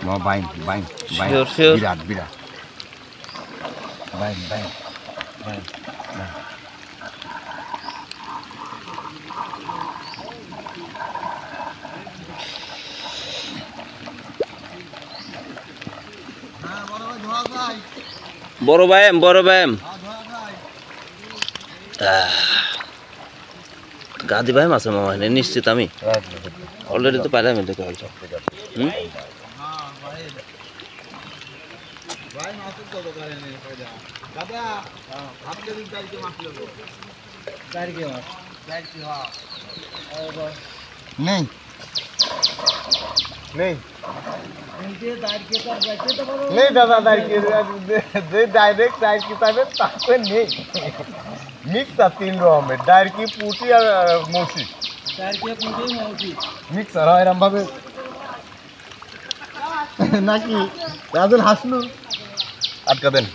বাইন বাইন বাইন Sure. বিরাট বিরাট বাইন বাইন বাইন বাইন বড় ব্যায়াম গাদি ব্যায়াম আছে মামা এখানে নিশ্চিত আমি অলরেডি তো পাইলাম দেখে হয়তো নেই নেই नहीं दादा डायरेक्ट डायर की ताबे ताकत नहीं मिक्स था 3 रो में डायर की पूटी और मौसी मिक्स है এরকম ভাবে নাকি রাজুল হাসলু আটকা দেন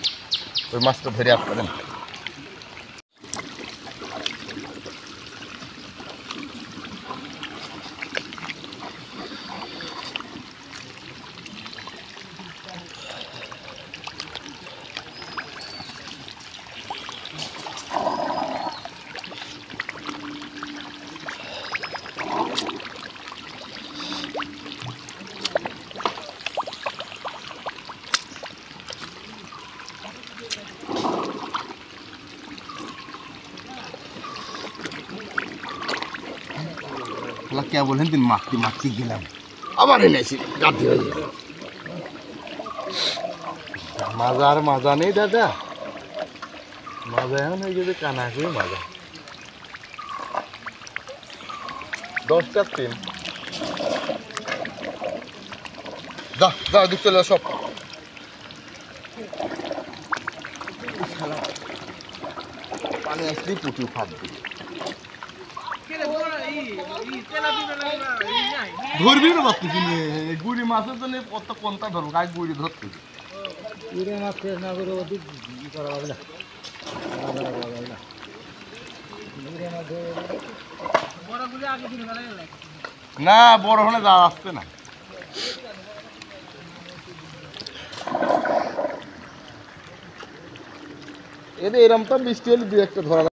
ওই মাছটা ধরে আটকা দেন क्या बोले दिन माखती माखती गिलाम আবার এনেছি গাদি হয়ে গেছে মাজার মাজা নেই দাদা মাজা এখন হয়ে গেছে কানাকুই মাজা 10টা 3 যা যা দিক চলে সব পানি আসলেই পুটি ফাটবে ধরবি না ভাবতেছি গুড়ি মাছের জন্য কত কোনটা ধরবো গায়ে গুড়ি ধরতে না বড় হলে যা আসছে না এরম তো বৃষ্টি হলে দু একটা ধরা